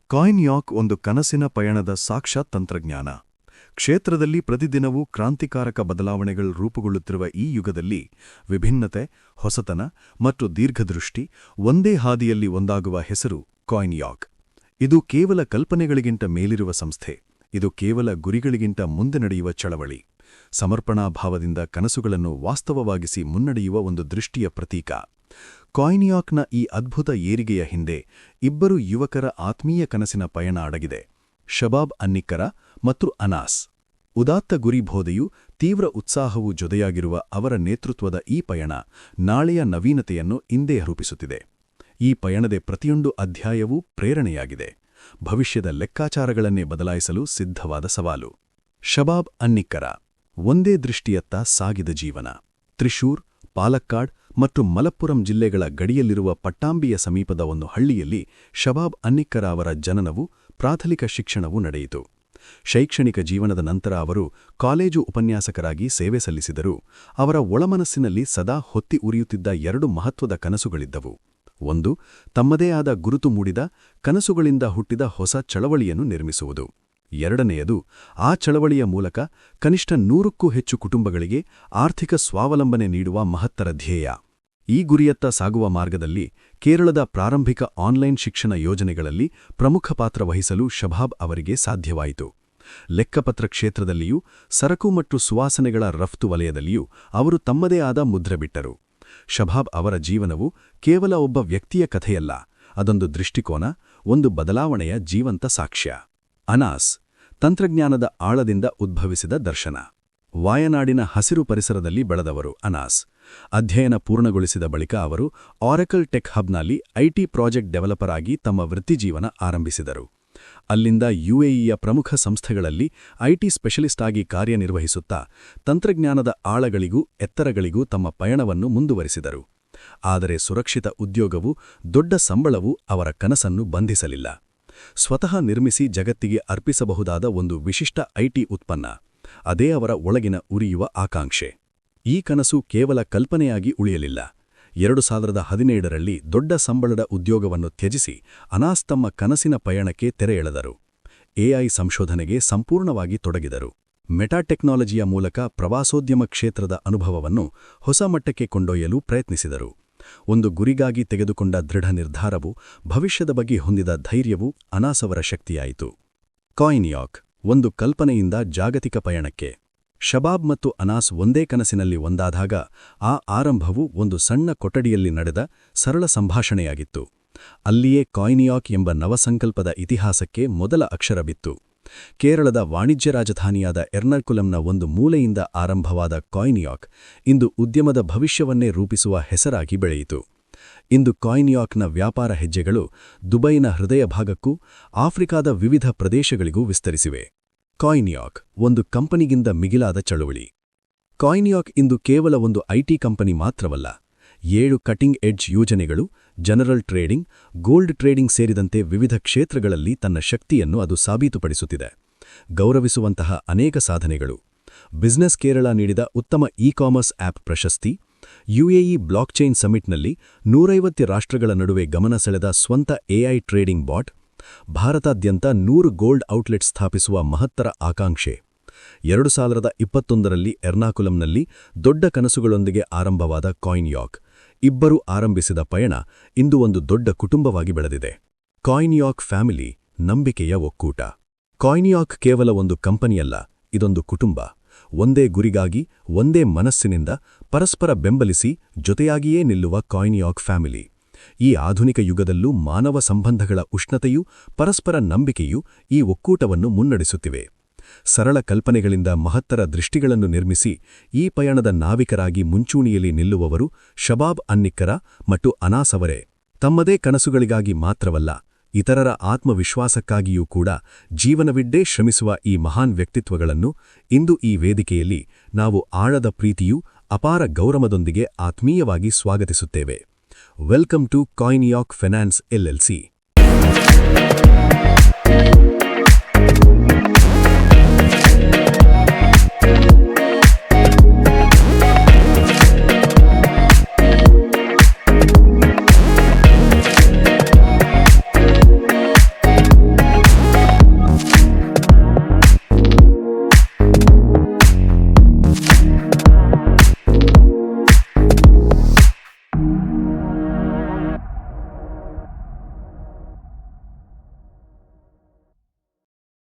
ಕಾಯಿನ್ಯಾಕ್ ಒಂದು ಕನಸಿನ ಪಯಣದ ಸಾಕ್ಷಾತ್ ತಂತ್ರಜ್ಞಾನ. ಕ್ಷೇತ್ರದಲ್ಲಿ ಪ್ರತಿದಿನವೂ ಕ್ರಾಂತಿಕಾರಕ ಬದಲಾವಣೆಗಳು ರೂಪುಗೊಳ್ಳುತ್ತಿರುವ ಈ ಯುಗದಲ್ಲಿ ವಿಭಿನ್ನತೆ, ಹೊಸತನ ಮತ್ತು ದೀರ್ಘದೃಷ್ಟಿ ಒಂದೇ ಹಾದಿಯಲ್ಲಿ ಒಂದಾಗುವ ಹೆಸರು ಕಾಯಿನ್ಯಾಕ್. ಇದು ಕೇವಲ ಕಲ್ಪನೆಗಳಿಗಿಂತ ಮೇಲಿರುವ ಸಂಸ್ಥೆ. ಇದು ಕೇವಲ ಗುರಿಗಳಿಗಿಂತ ಮುಂದೆ ನಡೆಯುವ ಚಳವಳಿ. ಸಮರ್ಪಣಾಭಾವದಿಂದ ಕನಸುಗಳನ್ನು ವಾಸ್ತವವಾಗಿಸಿ ಮುನ್ನಡೆಯುವ ಒಂದು ದೃಷ್ಟಿಯ ಪ್ರತೀಕ. ಕಾಯಿನ್ಯಾಕ್ನ ಈ ಅದ್ಭುತ ಏರಿಗೆಯ ಹಿಂದೆ ಇಬ್ಬರು ಯುವಕರ ಆತ್ಮೀಯ ಕನಸಿನ ಪಯಣ ಅಡಗಿದೆ: ಶಬಾಬ್ ಅನ್ನಿಕ್ಕರ ಮತ್ತು ಅನಾಸ್. ಉದಾತ್ತ ಗುರಿಬೋಧೆಯೂ ತೀವ್ರ ಉತ್ಸಾಹವೂ ಜೊತೆಯಾಗಿರುವ ಅವರ ನೇತೃತ್ವದ ಈ ಪಯಣ ನಾಳೆಯ ನವೀನತೆಯನ್ನು ಇಂದೇ ರೂಪಿಸುತ್ತಿದೆ. ಈ ಪಯಣದ ಪ್ರತಿಯೊಂದು ಅಧ್ಯಾಯವೂ ಪ್ರೇರಣೆಯಾಗಿದೆ, ಭವಿಷ್ಯದ ಲೆಕ್ಕಾಚಾರಗಳನ್ನೇ ಬದಲಾಯಿಸಲು ಸಿದ್ಧವಾದ ಸವಾಲು. ಶಬಾಬ್ ಅನ್ನಿಕ್ಕರ ಒಂದೇ ದೃಷ್ಟಿಯತ್ತ ಸಾಗಿದ ಜೀವನ. ತ್ರಿಶೂರ್, ಪಾಲಕ್ಕಾಡ್ ಮತ್ತು ಮಲಪ್ಪುರಂ ಜಿಲ್ಲೆಗಳ ಗಡಿಯಲ್ಲಿರುವ ಪಟ್ಟಾಂಬಿಯ ಸಮೀಪದ ಒಂದು ಹಳ್ಳಿಯಲ್ಲಿ ಶಬಾಬ್ ಅನ್ನಿಕ್ಕರ ಅವರ ಜನನವೂ ಪ್ರಾಥಮಿಕ ಶಿಕ್ಷಣವೂ ನಡೆಯಿತು. ಶೈಕ್ಷಣಿಕ ಜೀವನದ ನಂತರ ಅವರು ಕಾಲೇಜು ಉಪನ್ಯಾಸಕರಾಗಿ ಸೇವೆ ಸಲ್ಲಿಸಿದರು. ಅವರ ಒಳಮನಸ್ಸಿನಲ್ಲಿ ಸದಾ ಹೊತ್ತಿ ಉರಿಯುತ್ತಿದ್ದ ಎರಡು ಮಹತ್ವದ ಕನಸುಗಳಿದ್ದವು. ಒಂದು, ತಮ್ಮದೇ ಆದ ಗುರುತು ಮೂಡಿದ ಕನಸುಗಳಿಂದ ಹುಟ್ಟಿದ ಹೊಸ ಚಳವಳಿಯನ್ನು ನಿರ್ಮಿಸುವುದು. ಎರಡನೆಯದು, ಆ ಚಳವಳಿಯ ಮೂಲಕ ಕನಿಷ್ಠ 100ಕ್ಕೂ ಹೆಚ್ಚು ಕುಟುಂಬಗಳಿಗೆ ಆರ್ಥಿಕ ಸ್ವಾವಲಂಬನೆ ನೀಡುವ ಮಹತ್ತರ ಧ್ಯೇಯ. ಈ ಗುರಿಯತ್ತ ಸಾಗುವ ಮಾರ್ಗದಲ್ಲಿ ಕೇರಳದ ಪ್ರಾರಂಭಿಕ ಆನ್ಲೈನ್ ಶಿಕ್ಷಣ ಯೋಜನೆಗಳಲ್ಲಿ ಪ್ರಮುಖ ಪಾತ್ರ ವಹಿಸಲು ಶಬಾಬ್ ಅವರಿಗೆ ಸಾಧ್ಯವಾಯಿತು. ಲೆಕ್ಕಪತ್ರ ಕ್ಷೇತ್ರದಲ್ಲಿಯೂ ಸರಕು ಮತ್ತು ಸುವಾಸನೆಗಳ ರಫ್ತು ವಲಯದಲ್ಲಿಯೂ ಅವರು ತಮ್ಮದೇ ಆದ ಮುದ್ರೆ ಬಿಟ್ಟರು. ಶಬಾಬ್ ಅವರ ಜೀವನವು ಕೇವಲ ಒಬ್ಬ ವ್ಯಕ್ತಿಯ ಕಥೆಯಲ್ಲ, ಅದೊಂದು ದೃಷ್ಟಿಕೋನ, ಒಂದು ಬದಲಾವಣೆಯ ಜೀವಂತ ಸಾಕ್ಷ್ಯ. ಅನಾಸ್, ತಂತ್ರಜ್ಞಾನದ ಆಳದಿಂದ ಉದ್ಭವಿಸಿದ ದರ್ಶನ. ವಾಯನಾಡಿನ ಹಸಿರು ಪರಿಸರದಲ್ಲಿ ಬೆಳೆದವರು ಅನಾಸ್. ಅಧ್ಯಯನ ಪೂರ್ಣಗೊಳಿಸಿದ ಬಳಿಕ ಅವರು ಆರೆಕಲ್ ಟೆಕ್ ಹಬ್ನಲ್ಲಿ ಐಟಿ ಪ್ರಾಜೆಕ್ಟ್ ಡೆವಲಪರ್ ಆಗಿ ತಮ್ಮ ವೃತ್ತಿಜೀವನ ಆರಂಭಿಸಿದರು. ಅಲ್ಲಿಂದ ಯುಎಇಯ ಪ್ರಮುಖ ಸಂಸ್ಥೆಗಳಲ್ಲಿ ಐಟಿ ಸ್ಪೆಷಲಿಸ್ಟ್ ಆಗಿ ಕಾರ್ಯನಿರ್ವಹಿಸುತ್ತಾ ತಂತ್ರಜ್ಞಾನದ ಆಳಗಳಿಗೂ ಎತ್ತರಗಳಿಗೂ ತಮ್ಮ ಪಯಣವನ್ನು ಮುಂದುವರಿಸಿದರು. ಆದರೆ ಸುರಕ್ಷಿತ ಉದ್ಯೋಗವೂ ದೊಡ್ಡ ಸಂಬಳವೂ ಅವರ ಕನಸನ್ನು ಬಂಧಿಸಲಿಲ್ಲ. ಸ್ವತಃ ನಿರ್ಮಿಸಿ ಜಗತ್ತಿಗೆ ಅರ್ಪಿಸಬಹುದಾದ ಒಂದು ವಿಶಿಷ್ಟ ಐಟಿ ಉತ್ಪನ್ನ, ಅದೇ ಅವರ ಒಳಗಿನ ಉರಿಯುವ ಆಕಾಂಕ್ಷೆ. ಈ ಕನಸು ಕೇವಲ ಕಲ್ಪನೆಯಾಗಿ ಉಳಿಯಲಿಲ್ಲ. 2017ರಲ್ಲಿ ದೊಡ್ಡ ಸಂಬಳದ ಉದ್ಯೋಗವನ್ನು ತ್ಯಜಿಸಿ ಅನಾಸ್ ತಮ್ಮ ಕನಸಿನ ಪಯಣಕ್ಕೆ ತೆರೆ ಎಳೆದರು. ಎಐ ಸಂಶೋಧನೆಗೆ ಸಂಪೂರ್ಣವಾಗಿ ತೊಡಗಿದರು. ಮೆಟಾಟೆಕ್ನಾಲಜಿಯ ಮೂಲಕ ಪ್ರವಾಸೋದ್ಯಮ ಕ್ಷೇತ್ರದ ಅನುಭವವನ್ನು ಹೊಸ ಮಟ್ಟಕ್ಕೆ ಕೊಂಡೊಯ್ಯಲು ಪ್ರಯತ್ನಿಸಿದರು. ಒಂದು ಗುರಿಗಾಗಿ ತೆಗೆದುಕೊಂಡ ದೃಢ ನಿರ್ಧಾರವು, ಭವಿಷ್ಯದ ಬಗ್ಗೆ ಹೊಂದಿದ ಧೈರ್ಯವೂ ಅನಾಸ್ ಅವರ ಶಕ್ತಿಯಾಯಿತು. ಕಾಯಿನ್ಯಾಕ್ ಒಂದು ಕಲ್ಪನೆಯಿಂದ ಜಾಗತಿಕ ಪಯಣಕ್ಕೆ. ಶಬಾಬ್ ಮತ್ತು ಅನಾಸ್ ಒಂದೇ ಕನಸಿನಲ್ಲಿ ಒಂದಾದಾಗ ಆ ಆರಂಭವು ಒಂದು ಸಣ್ಣ ಕೊಠಡಿಯಲ್ಲಿ ನಡೆದ ಸರಳ ಸಂಭಾಷಣೆಯಾಗಿತ್ತು. ಅಲ್ಲಿಯೇ ಕಾಯಿನ್ಯಾಕ್ ಎಂಬ ನವಸಂಕಲ್ಪದ ಇತಿಹಾಸಕ್ಕೆ ಮೊದಲ ಅಕ್ಷರ ಬಿತ್ತು. ಕೇರಳದ ವಾಣಿಜ್ಯ ರಾಜಧಾನಿಯಾದ ಎರ್ನಾಕುಲಂನ ಒಂದು ಮೂಲೆಯಿಂದ ಆರಂಭವಾದ ಕಾಯಿನ್ಯಾಕ್ ಇಂದು ಉದ್ಯಮದ ಭವಿಷ್ಯವನ್ನೇ ರೂಪಿಸುವ ಹೆಸರಾಗಿ ಬೆಳೆಯಿತು. ಇಂದು ಕಾಯಿನ್ಯಾಕ್ನ ವ್ಯಾಪಾರ ಹೆಜ್ಜೆಗಳು ದುಬೈನ ಹೃದಯ ಭಾಗಕ್ಕೂ ಆಫ್ರಿಕಾದ ವಿವಿಧ ಪ್ರದೇಶಗಳಿಗೂ ವಿಸ್ತರಿಸಿವೆ. ಕಾಯಿನ್ಯಾಕ್ ಒಂದು ಕಂಪನಿಗಿಂತ ಮಿಗಿಲಾದ ಚಳುವಳಿ. ಕಾಯಿನ್ಯಾಕ್ ಇಂದು ಕೇವಲ ಒಂದು ಐಟಿ ಕಂಪನಿ ಮಾತ್ರವಲ್ಲ. 7 ಕಟಿಂಗ್ ಎಡ್ಜ್ ಯೋಜನೆಗಳು, ಜನರಲ್ ಟ್ರೇಡಿಂಗ್, ಗೋಲ್ಡ್ ಟ್ರೇಡಿಂಗ್ ಸೇರಿದಂತೆ ವಿವಿಧ ಕ್ಷೇತ್ರಗಳಲ್ಲಿ ತನ್ನ ಶಕ್ತಿಯನ್ನು ಅದು ಸಾಬೀತುಪಡಿಸುತ್ತಿದೆ. ಗೌರವಿಸುವಂತಹ ಅನೇಕ ಸಾಧನೆಗಳು: ಬಿಸಿನೆಸ್ ಕೇರಳ ನೀಡಿದ ಉತ್ತಮ ಇ-ಕಾಮರ್ಸ್ ಆಪ್ ಪ್ರಶಸ್ತಿ, ಯುಎಇ ಬ್ಲಾಕ್ಚೈನ್ ಸಮಿಟ್ನಲ್ಲಿ 150 ರಾಷ್ಟ್ರಗಳ ನಡುವೆ ಗಮನ ಸೆಳೆದ ಸ್ವಂತ ಎಐ ಟ್ರೇಡಿಂಗ್ ಬಾಟ್, ಭಾರತಾದ್ಯಂತ 100 ಗೋಲ್ಡ್ ಔಟ್ಲೆಟ್ ಸ್ಥಾಪಿಸುವ ಮಹತ್ತರ ಆಕಾಂಕ್ಷೆ. 2021ರಲ್ಲಿ ಎರ್ನಾಕುಲಂನಲ್ಲಿ ದೊಡ್ಡ ಕನಸುಗಳೊಂದಿಗೆ ಆರಂಭವಾದ ಕಾಯಿನ್ಯಾಕ್ ಇಬ್ಬರು ಆರಂಭಿಸಿದ ಪಯಣ ಇಂದು ಒಂದು ದೊಡ್ಡ ಕುಟುಂಬವಾಗಿ ಬೆಳೆದಿದೆ. ಕಾಯಿನ್ಯಾಕ್ ಫ್ಯಾಮಿಲಿ, ನಂಬಿಕೆಯ ಒಕ್ಕೂಟ. ಕಾಯಿನ್ಯಾಕ್ ಕೇವಲ ಒಂದು ಕಂಪನಿಯಲ್ಲ, ಇದೊಂದು ಕುಟುಂಬ. ಒಂದೇ ಗುರಿಗಾಗಿ ಒಂದೇ ಮನಸ್ಸಿನಿಂದ ಪರಸ್ಪರ ಬೆಂಬಲಿಸಿ ಜೊತೆಯಾಗಿಯೇ ನಿಲ್ಲುವ ಕಾಯಿನ್ಯಾಕ್ ಫ್ಯಾಮಿಲಿ. ಈ ಆಧುನಿಕ ಯುಗದಲ್ಲೂ ಮಾನವ ಸಂಬಂಧಗಳ ಉಷ್ಣತೆಯೂ ಪರಸ್ಪರ ನಂಬಿಕೆಯೂ ಈ ಒಕ್ಕೂಟವನ್ನು ಮುನ್ನಡೆಸುತ್ತಿವೆ. ಸರಳ ಕಲ್ಪನೆಗಳಿಂದ ಮಹತ್ತರ ದೃಷ್ಟಿಗಳನ್ನು ನಿರ್ಮಿಸಿ ಈ ಪಯಣದ ನಾವಿಕರಾಗಿ ಮುಂಚೂಣಿಯಲ್ಲಿ ನಿಲ್ಲುವವರು ಶಬಾಬ್ ಅನ್ನಿಕ್ಕರ ಮತ್ತು ಅನಾಸ್ ಅವರೇ. ತಮ್ಮದೇ ಕನಸುಗಳಿಗಾಗಿ ಮಾತ್ರವಲ್ಲ, ಇತರರ ಆತ್ಮವಿಶ್ವಾಸಕ್ಕಾಗಿಯೂ ಕೂಡ ಜೀವನವಿಡ್ಡೇ ಶ್ರಮಿಸುವ ಈ ಮಹಾನ್ ವ್ಯಕ್ತಿತ್ವಗಳನ್ನು ಇಂದು ಈ ವೇದಿಕೆಯಲ್ಲಿ ನಾವು ಆಳದ ಪ್ರೀತಿಯೂ ಅಪಾರ ಗೌರವದೊಂದಿಗೆ ಆತ್ಮೀಯವಾಗಿ ಸ್ವಾಗತಿಸುತ್ತೇವೆ. Welcome to Coinyak finance LLC.